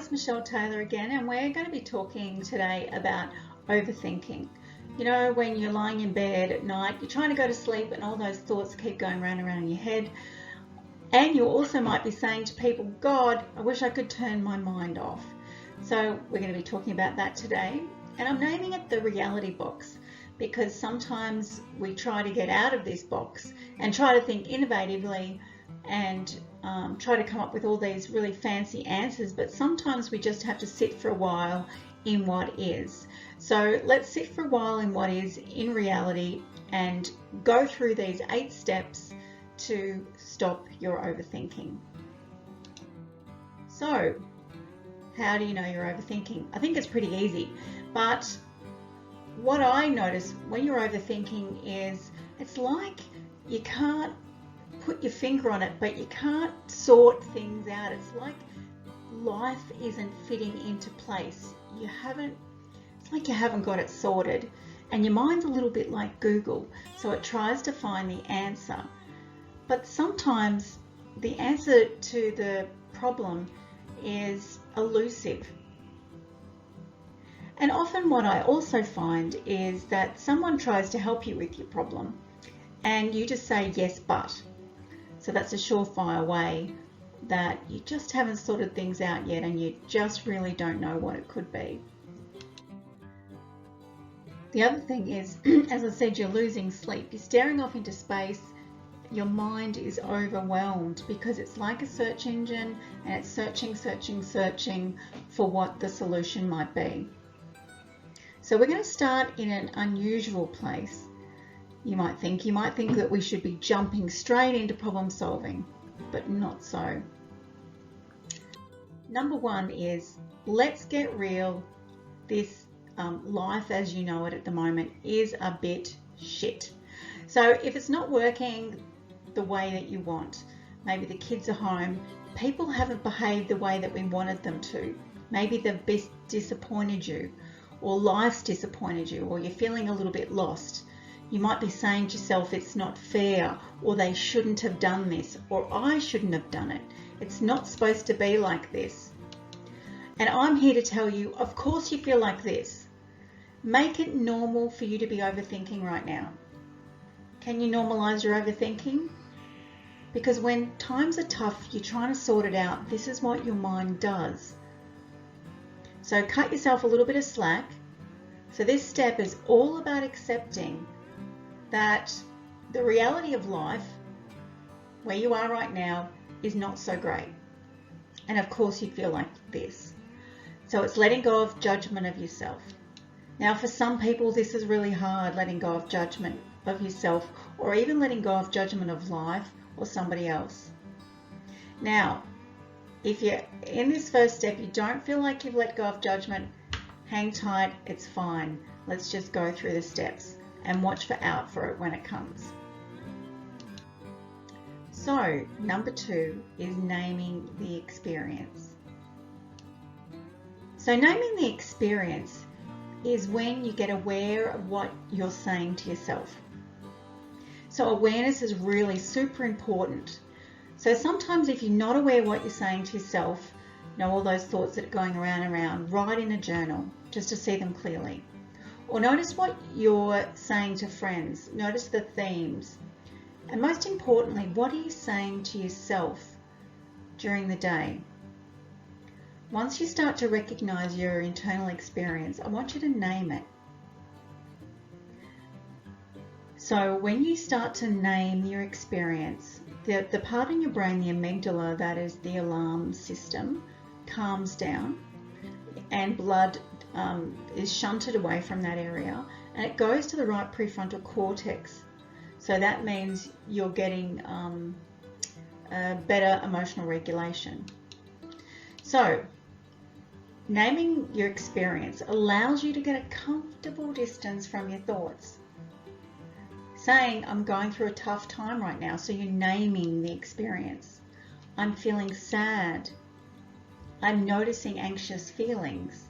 it's Michelle Taylor again, and we're going to be talking today about overthinking. You know, when you're lying in bed at night, you're trying to go to sleep and all those thoughts keep going round and round in your head. And you also might be saying to people, God, I wish I could turn my mind off. So we're going to be talking about that today. And I'm naming it the reality box because sometimes we try to get out of this box and try to think innovatively and try to come up with all these really fancy answers, but sometimes we just have to sit for a while in what is. So let's sit for a while in what is in reality and go through these 8 steps to stop your overthinking. So, how do you know you're overthinking? I think it's pretty easy, but what I notice when you're overthinking is it's like you can't put your finger on it, but you can't sort things out. It's like life isn't fitting into place. It's like you haven't got it sorted, and your mind's a little bit like Google, so it tries to find the answer. But sometimes the answer to the problem is elusive. And often what I also find is that someone tries to help you with your problem and you just say yes, but. So that's a surefire way that you just haven't sorted things out yet and you just really don't know what it could be. The other thing is, as I said, you're losing sleep. You're staring off into space. Your mind is overwhelmed because it's like a search engine and it's searching for what the solution might be. So we're going to start in an unusual place. You might think that we should be jumping straight into problem solving, but not so. Number 1 is, let's get real. This life as you know it at the moment is a bit shit. So if it's not working the way that you want, maybe the kids are home, people haven't behaved the way that we wanted them to, maybe they've disappointed you, or life's disappointed you, or you're feeling a little bit lost. You might be saying to yourself, it's not fair, or they shouldn't have done this, or I shouldn't have done it. It's not supposed to be like this. And I'm here to tell you, of course you feel like this. Make it normal for you to be overthinking right now. Can you normalize your overthinking? Because when times are tough, you're trying to sort it out. This is what your mind does. So cut yourself a little bit of slack. So this step is all about accepting that the reality of life, where you are right now, is not so great. And of course you feel like this. So it's letting go of judgment of yourself. Now for some people this is really hard, letting go of judgment of yourself, or even letting go of judgment of life or somebody else. Now, if you're in this first step, you don't feel like you've let go of judgment, hang tight, it's fine. Let's just go through the steps and watch out for it when it comes. So, number 2 is naming the experience. So naming the experience is when you get aware of what you're saying to yourself. So awareness is really super important. So sometimes if you're not aware what you're saying to yourself, all those thoughts that are going around and around, write in a journal just to see them clearly. Or notice what you're saying to friends. Notice the themes. And most importantly, what are you saying to yourself during the day? Once you start to recognize your internal experience, I want you to name it. So when you start to name your experience, the part in your brain, the amygdala, that is the alarm system, calms down and blood is shunted away from that area and it goes to the right prefrontal cortex. So that means you're getting a better emotional regulation. So naming your experience allows you to get a comfortable distance from your thoughts. Saying, I'm going through a tough time right now, so you're naming the experience. I'm feeling sad. I'm noticing anxious feelings.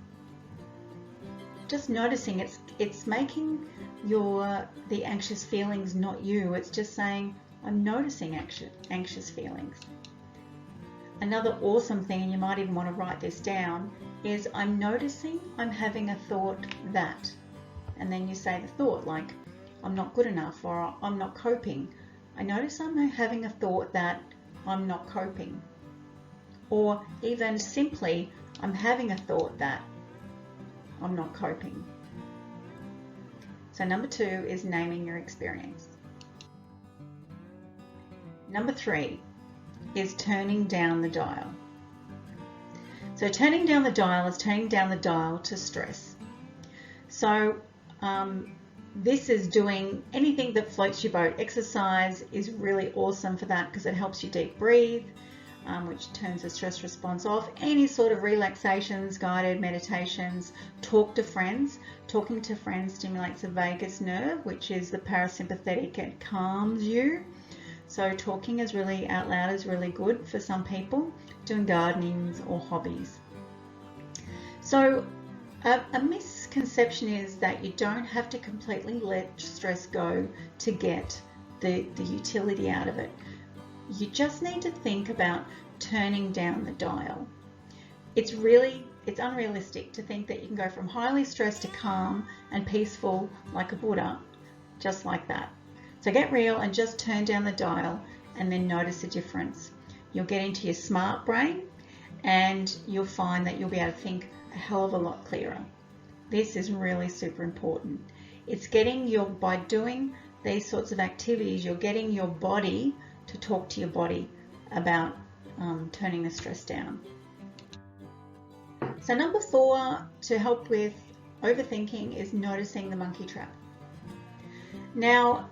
Just noticing, it's making the anxious feelings not you. It's just saying, I'm noticing anxious feelings. Another awesome thing, and you might even want to write this down, is I'm noticing I'm having a thought that, and then you say the thought like, I'm not good enough, or I'm not coping. I notice I'm having a thought that I'm not coping. Or even simply, I'm having a thought that I'm not coping. So number 2 is naming your experience. Number 3 is turning down the dial. So turning down the dial is turning down the dial to stress. So this is doing anything that floats your boat. Exercise is really awesome for that because it helps you deep breathe, which turns the stress response off. Any sort of relaxations, guided meditations, talk to friends. Talking to friends stimulates the vagus nerve, which is the parasympathetic. It calms you. So talking is really out loud is really good for some people. Doing gardening or hobbies. So a misconception is that you don't have to completely let stress go to get the utility out of it. You just need to think about turning down the dial. It's unrealistic to think that you can go from highly stressed to calm and peaceful like a Buddha, just like that. So get real and just turn down the dial and then notice the difference. You'll get into your smart brain and you'll find that you'll be able to think a hell of a lot clearer. This is really super important. It's by doing these sorts of activities, you're getting your body to talk to your body about turning the stress down. So number 4 to help with overthinking is noticing the monkey trap. Now,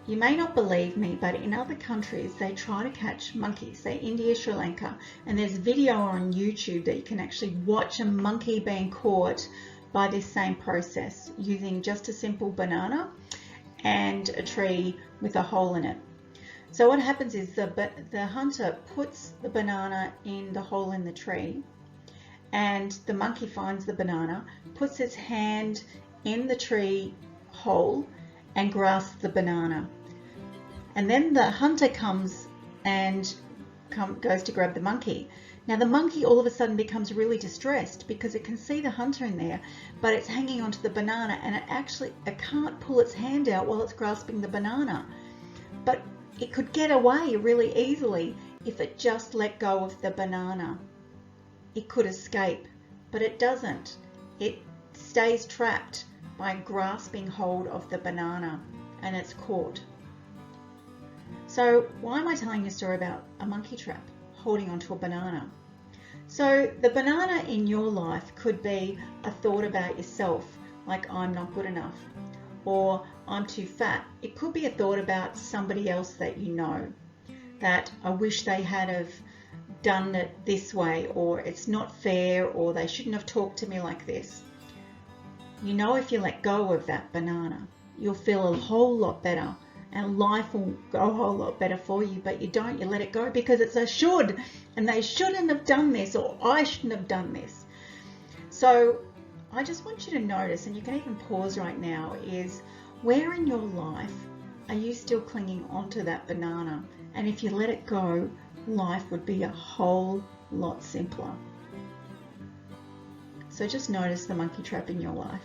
you may not believe me, but in other countries, they try to catch monkeys, say India, Sri Lanka, and there's video on YouTube that you can actually watch a monkey being caught by this same process using just a simple banana and a tree with a hole in it. So what happens is the hunter puts the banana in the hole in the tree, and the monkey finds the banana, puts its hand in the tree hole and grasps the banana. And then the hunter comes and goes to grab the monkey. Now the monkey all of a sudden becomes really distressed because it can see the hunter in there, but it's hanging onto the banana, and it can't pull its hand out while it's grasping the banana. But it could get away really easily if it just let go of the banana. It could escape, but it doesn't. It stays trapped by grasping hold of the banana, and it's caught. So why am I telling you a story about a monkey trap holding onto a banana? So the banana in your life could be a thought about yourself, like I'm not good enough, or I'm too fat. It could be a thought about somebody else that you know, that I wish they had have done it this way, or it's not fair, or they shouldn't have talked to me like this. You know, if you let go of that banana, you'll feel a whole lot better and life will go a whole lot better for you, but you don't. You let it go because it's a should, and they shouldn't have done this, or I shouldn't have done this. So I just want you to notice, and you can even pause right now, is where in your life are you still clinging onto that banana? And if you let it go, life would be a whole lot simpler. So just notice the monkey trap in your life.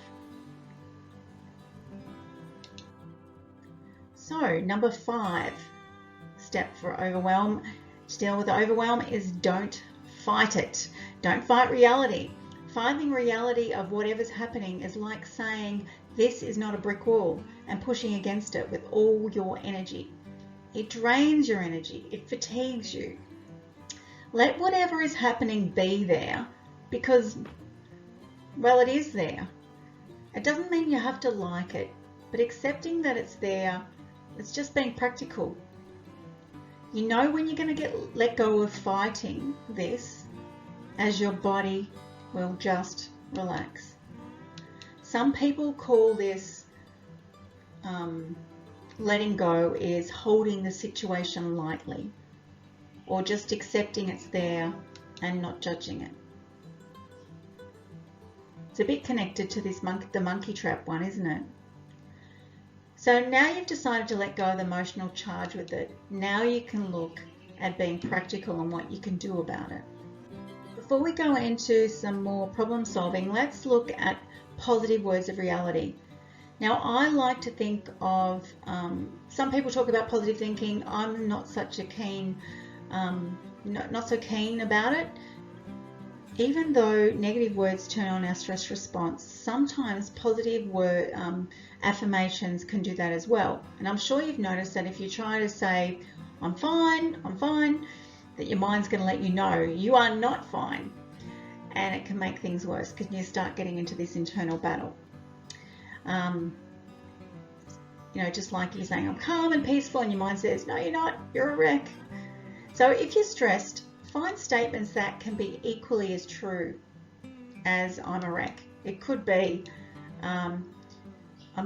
So number 5 step for overwhelm, to deal with overwhelm, is don't fight it. Don't fight reality. Fighting reality of whatever's happening is like saying this is not a brick wall and pushing against it with all your energy. It drains your energy. It fatigues you. Let whatever is happening be there because, well, it is there. It doesn't mean you have to like it, but accepting that it's there, it's just being practical. You know when you're going to let go of fighting this, as your body will just relax. Some people call this letting go is holding the situation lightly, or just accepting it's there and not judging it. It's a bit connected to this the monkey trap one, isn't it? So now you've decided to let go of the emotional charge with it. Now you can look at being practical on what you can do about it. Before we go into some more problem solving, let's look at positive words of reality. Now, I like to think of, some people talk about positive thinking. I'm not such a keen, not so keen about it. Even though negative words turn on our stress response, sometimes positive word affirmations can do that as well. And I'm sure you've noticed that if you try to say, I'm fine, that your mind's going to let you know you are not fine. And it can make things worse because you start getting into this internal battle. Just like you're saying, I'm calm and peaceful, and your mind says, no, you're not, you're a wreck. So if you're stressed, find statements that can be equally as true as I'm a wreck. It could be, I'm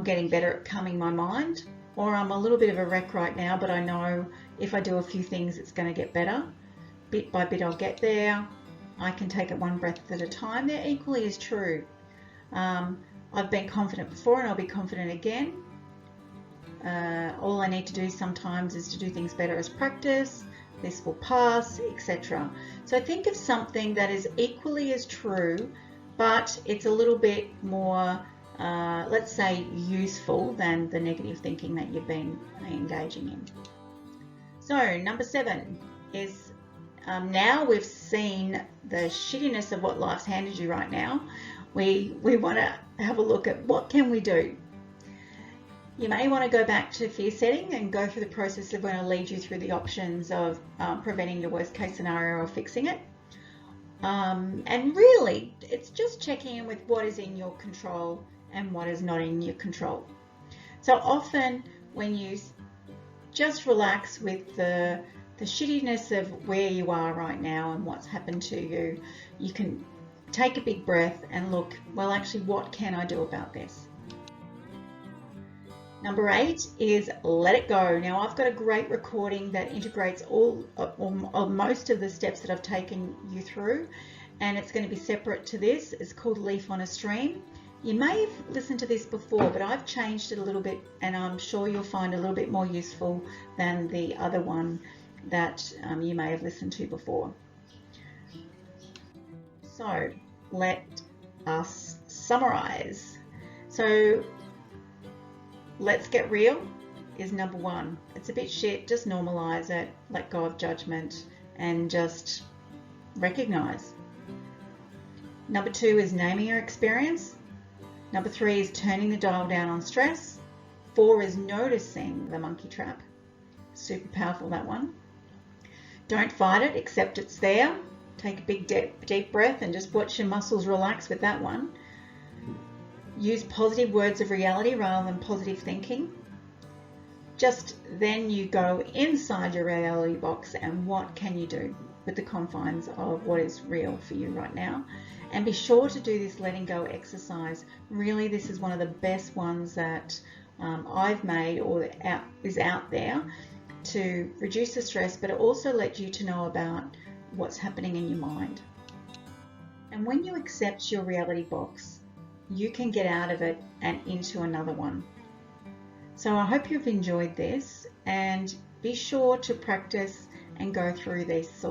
getting better at calming my mind, or I'm a little bit of a wreck right now, but I know if I do a few things, it's going to get better. Bit by bit, I'll get there. I can take it one breath at a time. They're equally as true. I've been confident before, and I'll be confident again. All I need to do sometimes is to do things better as practice. This will pass, etc. So think of something that is equally as true, but it's a little bit more, let's say, useful than the negative thinking that you've been engaging in. So number 7 is, now we've seen the shittiness of what life's handed you right now, we want to have a look at what can we do. You may want to go back to fear setting and go through the process of when I lead you through the options of preventing your worst case scenario or fixing it. And really, it's just checking in with what is in your control and what is not in your control. So often when you just relax with the shittiness of where you are right now and what's happened to you, you can take a big breath and look, well, actually, what can I do about this? Number 8 is let it go. Now, I've got a great recording that integrates all or most of the steps that I've taken you through, and it's going to be separate to this. It's called Leaf on a Stream. You may have listened to this before, but I've changed it a little bit, and I'm sure you'll find it a little bit more useful than the other one that you may have listened to before. So let us summarize. So let's get real is number 1. It's a bit shit, just normalize it, let go of judgment, and just recognize. Number 2 is naming your experience. Number 3 is turning the dial down on stress. 4 is noticing the monkey trap. Super powerful, that one. Don't fight it, accept it's there. Take a big deep breath and just watch your muscles relax with that one. Use positive words of reality rather than positive thinking. Just then you go inside your reality box and what can you do with the confines of what is real for you right now. And be sure to do this letting go exercise. Really, this is one of the best ones that I've made or is out there to reduce the stress, but it also lets you to know about what's happening in your mind. And when you accept your reality box, you can get out of it and into another one. So I hope you've enjoyed this, and be sure to practice and go through this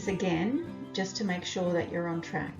again, just to make sure that you're on track.